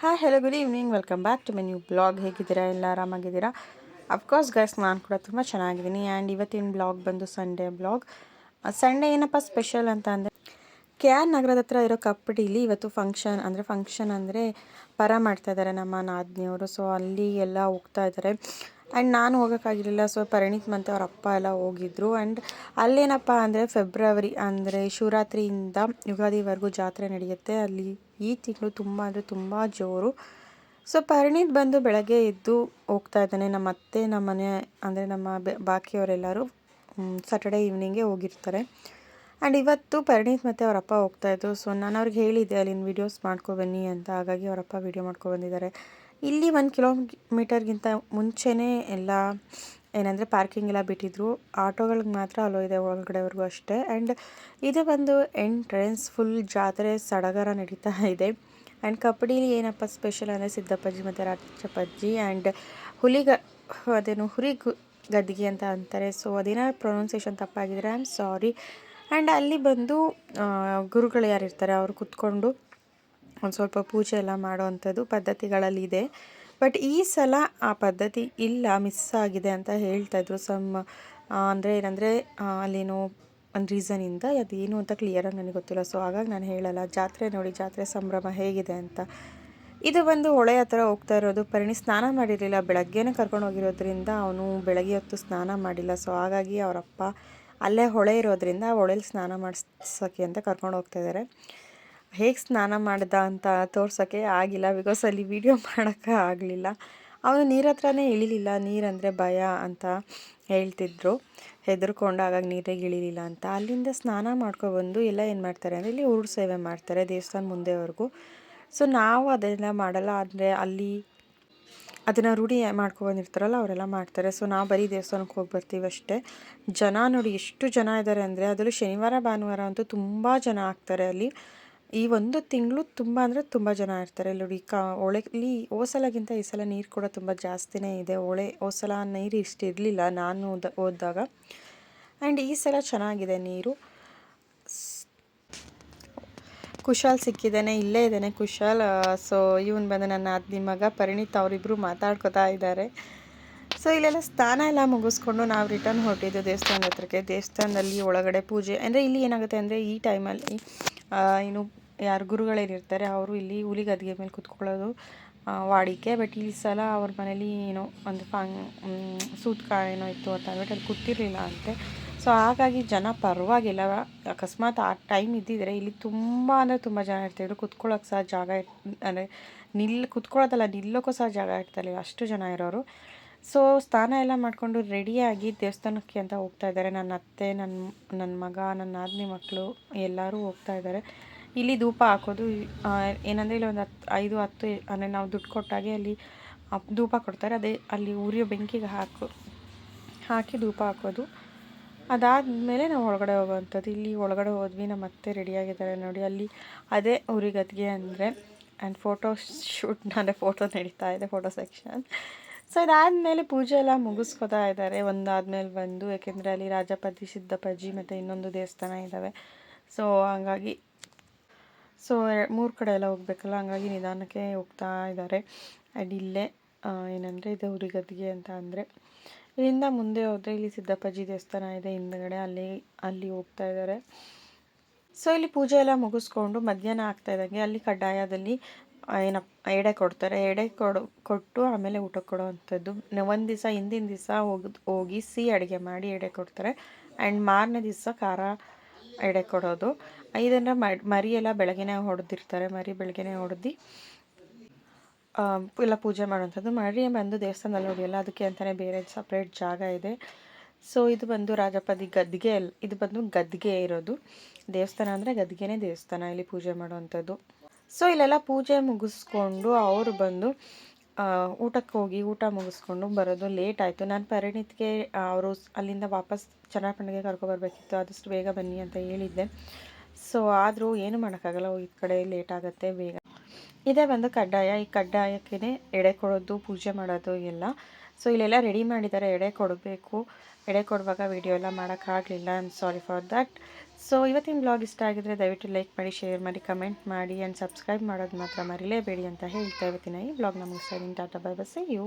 Hi hello good evening, welcome back to my new blog. ಹೇಗಿದ್ದೀರಾ? ಎಲ್ಲ ಆರಾಮಾಗಿದ್ದೀರಾ? Of course guys, ನಾನು ಕೂಡ ತುಂಬ ಚೆನ್ನಾಗಿದ್ದೀನಿ. ಆ್ಯಂಡ್ ಇವತ್ತಿನ ಬ್ಲಾಗ್ ಬಂದು ಸಂಡೇ ಬ್ಲಾಗ್. ಸಂಡೇ ಏನಪ್ಪ ಸ್ಪೆಷಲ್ ಅಂತ ಅಂದರೆ, ಕೆ ಆರ್ ನಗರದ ಹತ್ರ ಇರೋ ಕಪ್ಪಡಿಲಿ ಇವತ್ತು ಫಂಕ್ಷನ್ ಅಂದರೆ ಪರ ಮಾಡ್ತಾಯಿದ್ದಾರೆ ನಮ್ಮ ನಾದಿನಿಯವರು. ಸೊ ಅಲ್ಲಿ ಎಲ್ಲ ಹೋಗ್ತಾ ಇದ್ದಾರೆ. ಆ್ಯಂಡ್ ನಾನು ಹೋಗೋಕ್ಕಾಗಿರಲಿಲ್ಲ. ಸೊ ಪರಿಣಿತ್ ಮತ್ತು ಅವ್ರ ಅಪ್ಪ ಎಲ್ಲ ಹೋಗಿದ್ರು. ಆ್ಯಂಡ್ ಅಲ್ಲೇನಪ್ಪ ಅಂದರೆ ಫೆಬ್ರವರಿ ಅಂದರೆ ಶಿವರಾತ್ರಿಯಿಂದ ಯುಗಾದಿವರೆಗೂ ಜಾತ್ರೆ ನಡೆಯುತ್ತೆ ಅಲ್ಲಿ. ಈ ತಿಂಗಳು ತುಂಬ ಅಂದರೆ ತುಂಬ ಜೋರು. ಸೊ ಪರಿಣಿತ್ ಬಂದು ಬೆಳಗ್ಗೆ ಎದ್ದು ಹೋಗ್ತಾ ಇದ್ದಾನೆ. ನಮ್ಮ ಅತ್ತೆ, ನಮ್ಮ ಮನೆ ಅಂದರೆ ನಮ್ಮ ಬಾಕಿಯವರೆಲ್ಲರೂ ಸ್ಯಾಟರ್ಡೇ ಈವ್ನಿಂಗೇ ಹೋಗಿರ್ತಾರೆ. ಆ್ಯಂಡ್ ಇವತ್ತು ಪರಿಣಿತ್ ಮತ್ತು ಅವರಪ್ಪ ಹೋಗ್ತಾಯಿದ್ರು. ಸೊ ನಾನು ಅವ್ರಿಗೆ ಹೇಳಿದ್ದೆ ಅಲ್ಲಿನ ವೀಡಿಯೋಸ್ ಮಾಡ್ಕೊಬನ್ನಿ ಅಂತ. ಹಾಗಾಗಿ ಅವರಪ್ಪ ವೀಡಿಯೋ ಮಾಡ್ಕೊಬಂದಿದ್ದಾರೆ. ಇಲ್ಲಿ 1 ಕಿಲೋಮೀಟರ್ಗಿಂತ ಮುಂಚೆನೇ ಎಲ್ಲ ಏನಂದರೆ ಪಾರ್ಕಿಂಗ್ ಎಲ್ಲ ಬಿಟ್ಟಿದ್ರು. ಆಟೋಗಳಿಗೆ ಮಾತ್ರ ಅಲೋ ಇದೆ ಒಳಗಡೆವರೆಗೂ ಅಷ್ಟೇ. ಆ್ಯಂಡ್ ಇದು ಬಂದು ಎಂಟ್ರೆನ್ಸ್. ಫುಲ್ ಜಾತ್ರೆ ಸಡಗರ ನಡೀತಾ ಇದೆ. ಆ್ಯಂಡ್ ಕಪ್ಪಡಿಲಿ ಏನಪ್ಪ ಸ್ಪೆಷಲ್ ಅಂದರೆ ಸಿದ್ದಪ್ಪಾಜಿ ಮತ್ತು ರಾಜಪ್ಪಜ್ಜಿ ಆ್ಯಂಡ್ ಹುರಿ ಗದ್ದಿಗೆ ಅಂತ ಅಂತಾರೆ. ಸೊ ಅದೇನಾದ್ರು ಪ್ರೊನೌನ್ಸಿಯೇಷನ್ ತಪ್ಪಾಗಿದ್ರೆ ಐ ಆಮ್ ಸಾರಿ. ಆ್ಯಂಡ್ ಅಲ್ಲಿ ಬಂದು ಗುರುಗಳು ಯಾರಿರ್ತಾರೆ ಅವರು ಕುತ್ಕೊಂಡು ಒಂದು ಸ್ವಲ್ಪ ಪೂಜೆ ಎಲ್ಲ ಮಾಡೋವಂಥದ್ದು ಪದ್ಧತಿಗಳಲ್ಲಿದೆ. ಬಟ್ ಈ ಸಲ ಆ ಪದ್ಧತಿ ಇಲ್ಲ, ಮಿಸ್ ಆಗಿದೆ ಅಂತ ಹೇಳ್ತಾಯಿದ್ರು. ಏನಂದರೆ ಅಲ್ಲೇನೋ ಒಂದು ರೀಸನಿಂದ ಅದೇನು ಅಂತ ಕ್ಲಿಯರಾಗಿ ನನಗೆ ಗೊತ್ತಿಲ್ಲ. ಸೊ ಹಾಗಾಗಿ ನಾನು ಹೇಳಲ್ಲ. ಜಾತ್ರೆ ನೋಡಿ, ಜಾತ್ರೆ ಸಂಭ್ರಮ ಹೇಗಿದೆ ಅಂತ. ಇದು ಬಂದು ಹೊಳೆ ಹತ್ರ ಹೋಗ್ತಾ ಇರೋದು. ಪರಿಣಿ ಸ್ನಾನ ಮಾಡಿರಲಿಲ್ಲ, ಬೆಳಗ್ಗೆನೇ ಕರ್ಕೊಂಡು ಹೋಗಿರೋದ್ರಿಂದ ಅವನು ಬೆಳಗ್ಗೆ ಹೊತ್ತು ಸ್ನಾನ ಮಾಡಿಲ್ಲ. ಸೊ ಹಾಗಾಗಿ ಅವರಪ್ಪ ಅಲ್ಲೇ ಹೊಳೆ ಇರೋದ್ರಿಂದ ಹೊಳೆಲಿ ಸ್ನಾನ ಮಾಡಿಸೋಕ್ಕೆ ಅಂತ ಕರ್ಕೊಂಡು ಹೋಗ್ತಾಯಿದ್ದಾರೆ. ಹೇಗೆ ಸ್ನಾನ ಮಾಡ್ದ ಅಂತ ತೋರ್ಸೋಕ್ಕೆ ಆಗಿಲ್ಲ, ಬಿಕಾಸ್ ಅಲ್ಲಿ ವೀಡಿಯೋ ಮಾಡೋಕ್ಕೆ ಆಗಲಿಲ್ಲ. ಅವನು ನೀರ ಹತ್ರನೇ ಇಳಿಲಿಲ್ಲ. ನೀರಂದರೆ ಭಯ ಅಂತ ಹೇಳ್ತಿದ್ರು, ಹೆದರ್ಕೊಂಡು. ಹಾಗಾಗಿ ನೀರಿಗೆ ಇಳಿಲಿಲ್ಲ ಅಂತ. ಅಲ್ಲಿಂದ ಸ್ನಾನ ಮಾಡ್ಕೊಬಂದು ಎಲ್ಲ ಏನು ಮಾಡ್ತಾರೆ ಅಂದರೆ ಇಲ್ಲಿ ಊರು ಸೇವೆ ಮಾಡ್ತಾರೆ ದೇವಸ್ಥಾನ ಮುಂದೆವರೆಗೂ. ಸೊ ನಾವು ಅದೆಲ್ಲ ಮಾಡಲ್ಲ. ಆದರೆ ಅಲ್ಲಿ ಅದನ್ನು ರೂಢಿ ಮಾಡ್ಕೊಬಂದಿರ್ತಾರಲ್ಲ ಅವರೆಲ್ಲ ಮಾಡ್ತಾರೆ. ಸೊ ನಾವು ಬರೀ ದೇವಸ್ಥಾನಕ್ಕೆ ಹೋಗಿ ಬರ್ತೀವಿ ಅಷ್ಟೇ. ಜನ ನೋಡಿ ಎಷ್ಟು ಜನ ಇದ್ದಾರೆ ಅಂದರೆ, ಅದರಲ್ಲೂ ಶನಿವಾರ ಭಾನುವಾರ ಅಂತೂ ತುಂಬ ಜನ ಆಗ್ತಾರೆ ಅಲ್ಲಿ. ಈ ಒಂದು ತಿಂಗಳು ತುಂಬ ಅಂದರೆ ತುಂಬ ಜನ ಇರ್ತಾರೆ ಇಲ್ಲಿ. ನೋಡಿ ಹೊಳೆಲಿ ಹೋಸಲಗಿಂತ ಈ ಸಲ ನೀರು ಕೂಡ ತುಂಬ ಜಾಸ್ತಿನೇ ಇದೆ. ಹೋಸಲ ನೀರು ಇಷ್ಟು ಇರಲಿಲ್ಲ ನಾನು ಹೋದಾಗ. ಆ್ಯಂಡ್ ಈ ಸಲ ಚೆನ್ನಾಗಿದೆ ನೀರು. ಕುಶಾಲ್ ಸಿಕ್ಕಿದ್ದಾನೆ, ಇಲ್ಲೇ ಇದ್ದಾನೆ ಕುಶಾಲ್. ಸೊ ಇವನು ಬಂದು ನನ್ನ ನಾದಿನಿ ಮಗ ಪರಿಣಿತ್, ಅವರಿಬ್ಬರು ಮಾತಾಡ್ಕೊತಾ ಇದ್ದಾರೆ. ಸೊ ಇಲ್ಲೆಲ್ಲ ಸ್ನಾನ ಎಲ್ಲ ಮುಗಿಸ್ಕೊಂಡು ನಾವು ರಿಟರ್ನ್ ಹೊರಟಿದ್ದು ದೇವಸ್ಥಾನದ ಹತ್ರಕ್ಕೆ. ದೇವಸ್ಥಾನದಲ್ಲಿ ಒಳಗಡೆ ಪೂಜೆ ಅಂದರೆ ಇಲ್ಲಿ ಏನಾಗುತ್ತೆ ಅಂದರೆ ಈ ಟೈಮಲ್ಲಿ ಯಾರು ಗುರುಗಳೇನಿರ್ತಾರೆ ಅವರು ಇಲ್ಲಿ ಹುಲಿ ಗದ್ದಿಗೆ ಮೇಲೆ ಕುತ್ಕೊಳ್ಳೋದು ವಾಡಿಕೆ. ಬಟ್ ಈ ಸಲ ಅವ್ರ ಮನೇಲಿ ಏನೋ ಒಂದು ಸೂತ್ಕ ಏನೋ ಇತ್ತು ಅಂತ ಅಂದ್ಬಿಟ್ಟು ಅಲ್ಲಿ ಕೂತಿರ್ಲಿಲ್ಲ ಅಂತೆ. ಸೊ ಹಾಗಾಗಿ ಜನ ಪರವಾಗಿಲ್ಲ. ಅಕಸ್ಮಾತ್ ಆ ಟೈಮ್ ಇದ್ದಿದ್ರೆ ಇಲ್ಲಿ ತುಂಬ ಅಂದರೆ ತುಂಬ ಜನ ಇರ್ತಾಯಿದ್ರು. ಕುತ್ಕೊಳ್ಳೋಕೆ ಸಹ ಜಾಗ ಅಂದರೆ ಕುತ್ಕೊಳ್ಳೋದಲ್ಲ, ನಿಲ್ಲೋಕ್ಕೂ ಸಹ ಜಾಗ ಇರ್ತಾಯಿಲ್ಲ, ಅಷ್ಟು ಜನ ಇರೋರು. ಸೊ ಸ್ನಾನ ಎಲ್ಲ ಮಾಡಿಕೊಂಡು ರೆಡಿಯಾಗಿ ದೇವಸ್ಥಾನಕ್ಕೆ ಅಂತ ಹೋಗ್ತಾ ಇದ್ದಾರೆ. ನನ್ನ ಅತ್ತೆ, ನನ್ನ ಮಗ, ನನ್ನ ನಾದಿನಿ ಮಕ್ಕಳು ಎಲ್ಲರೂ ಹೋಗ್ತಾ ಇದ್ದಾರೆ. ಇಲ್ಲಿ ಧೂಪ ಹಾಕೋದು ಏನಂದರೆ ಇಲ್ಲಿ ಒಂದು 5-10 ಅಂದರೆ ನಾವು ದುಡ್ಡು ಕೊಟ್ಟಾಗೆ ಅಲ್ಲಿ ಧೂಪ ಕೊಡ್ತಾರೆ. ಅದೇ ಅಲ್ಲಿ ಉರಿಯೋ ಬೆಂಕಿಗೆ ಹಾಕಿ ಧೂಪ ಹಾಕೋದು. ಅದಾದಮೇಲೆ ನಾವು ಒಳಗಡೆ ಹೋಗೋವಂಥದ್ದು. ಇಲ್ಲಿ ಒಳಗಡೆ ಹೋದ್ವಿ. ನಮ್ಮ ಅತ್ತೆ ರೆಡಿಯಾಗಿದ್ದಾರೆ ನೋಡಿ. ಅಲ್ಲಿ ಅದೇ ಉರಿಗದ್ಗೆ ಅಂದರೆ ಆ್ಯಂಡ್ ಫೋಟೋ ಶೂಟ್ ಅಂದರೆ ಫೋಟೋ ನಡೀತಾ ಇದೆ, ಫೋಟೋ ಸೆಕ್ಷನ್. ಸೊ ಇದಾದಮೇಲೆ ಪೂಜೆ ಎಲ್ಲ ಮುಗಿಸ್ಕೊತಾ ಇದ್ದಾರೆ ಒಂದಾದ್ಮೇಲೆ ಬಂದು. ಯಾಕೆಂದರೆ ಅಲ್ಲಿ ರಾಜಪ್ಪಜ್ಜಿ, ಸಿದ್ದಪ್ಪಾಜಿ ಮತ್ತು ಇನ್ನೊಂದು ದೇವಸ್ಥಾನ ಇದ್ದಾವೆ. ಸೊ ಹಂಗಾಗಿ 3 ಕಡೆ ಎಲ್ಲ ಹೋಗ್ಬೇಕಲ್ಲ, ಹಂಗಾಗಿ ನಿಧಾನಕ್ಕೆ ಹೋಗ್ತಾ ಇದ್ದಾರೆ. ಆ್ಯಂಡ್ ಇಲ್ಲೇ ಏನಂದರೆ ಇದು ಉರಿಗದ್ಗೆ ಅಂತ ಅಂದರೆ ಇಲ್ಲಿಂದ ಮುಂದೆ ಹೋದರೆ ಇಲ್ಲಿ ಸಿದ್ದಪ್ಪಾಜಿ ದೇವಸ್ಥಾನ ಇದೆ ಹಿಂದ್ಗಡೆ, ಅಲ್ಲಿ ಹೋಗ್ತಾ ಇದ್ದಾರೆ. ಸೊ ಇಲ್ಲಿ ಪೂಜೆ ಎಲ್ಲ ಮುಗಿಸ್ಕೊಂಡು ಮಧ್ಯಾಹ್ನ ಆಗ್ತಾ ಇದ್ದಂಗೆ ಅಲ್ಲಿ ಕಡ್ಡಾಯದಲ್ಲಿ ಎಡೆ ಕೊಡ್ತಾರೆ. ಎಡೆ ಕೊಟ್ಟು ಆಮೇಲೆ ಊಟ ಕೊಡೋ ಅಂಥದ್ದು. ಒಂದು ದಿವಸ ಹಿಂದಿನ ದಿವಸ ಹೋಗಿ ಸಿಹಿ ಅಡುಗೆ ಮಾಡಿ ಎಡೆ ಕೊಡ್ತಾರೆ. ಆ್ಯಂಡ್ ಮಾರನೇ ದಿವಸ ಖಾರ ಎಡೆ ಕೊಡೋದು. ಇದನ್ನು ಮರಿ ಎಲ್ಲ ಬೆಳಗ್ಗೆನೇ ಹೊಡೆದಿರ್ತಾರೆ. ಮರಿ ಬೆಳಗ್ಗೆನೇ ಹೊಡೆದು ಎಲ್ಲ ಪೂಜೆ ಮಾಡೋವಂಥದ್ದು. ಮರಿ ಬಂದು ದೇವಸ್ಥಾನದಲ್ಲಿ ಹೊಡೆಯಲ್ಲ, ಅದಕ್ಕೆ ಅಂತಲೇ ಬೇರೆ ಸಪ್ರೇಟ್ ಜಾಗ ಇದೆ. ಸೊ ಇದು ಬಂದು ರಾಜಪ್ಪದಿ ಗದ್ದಿಗೆ. ಇದು ಬಂದು ಗದ್ದಿಗೆ ಇರೋದು ದೇವಸ್ಥಾನ ಅಂದರೆ ಗದ್ದಿಗೆನೇ ದೇವಸ್ಥಾನ, ಇಲ್ಲಿ ಪೂಜೆ ಮಾಡೋವಂಥದ್ದು. ಸೊ ಇಲ್ಲೆಲ್ಲ ಪೂಜೆ ಮುಗಿಸ್ಕೊಂಡು ಅವರು ಬಂದು ಊಟಕ್ಕೆ ಹೋಗಿ ಊಟ ಮುಗಿಸ್ಕೊಂಡು ಬರೋದು ಲೇಟ್ ಆಯಿತು. ನಾನು ಪರಿಣಿತ್ಗೆ ಅವರು ಅಲ್ಲಿಂದ ವಾಪಸ್ ಚನ್ನಪಟ್ಟಣಗೆ ಕರ್ಕೊಬರ್ಬೇಕಿತ್ತು, ಆದಷ್ಟು ಬೇಗ ಬನ್ನಿ ಅಂತ ಹೇಳಿದ್ದೆ. ಸೊ ಆದರೂ ಏನು ಮಾಡೋಕ್ಕಾಗಲ್ಲ, ಈ ಕಡೆ ಲೇಟ್ ಆಗುತ್ತೆ ಬೇಗ. ಇದೇ ಬಂದು ಕಡ್ಡಾಯ. ಈ ಕಡ್ಡಾಯಕ್ಕೇ ಎಡೆ ಕೊಡೋದು, ಪೂಜೆ ಮಾಡೋದು ಎಲ್ಲ. ಸೊ ಇಲ್ಲೆಲ್ಲ ರೆಡಿ ಮಾಡಿದ್ದಾರೆ, ಎಡೆ ಕೊಡಬೇಕು. ಎಡೆ ಕೊಡುವಾಗ ವೀಡಿಯೋ ಎಲ್ಲ ಮಾಡೋಕ್ಕಾಗಲಿಲ್ಲ, I am sorry for that. So ಇವತ್ತಿನ ಬ್ಲಾಗ್ ಇಷ್ಟ ಆಗಿದ್ರೆ ದಯವಿಟ್ಟು ಲೈಕ್ ಮಾಡಿ, ಶೇರ್ ಮಾಡಿ, ಕಮೆಂಟ್ ಮಾಡಿ ಆ್ಯಂಡ್ ಸಬ್ಸ್ಕ್ರೈಬ್ ಮಾಡೋದು ಮಾತ್ರ ಮರಿಲೇಬೇಡಿ ಅಂತ ಹೇಳ್ತಾ ಇವತ್ತಿನ ಈ ಬ್ಲಾಗ್ನ ಮುಗಿಸ್ತಾ ಇದ್ದೀನಿ. Tata bye bye, see you.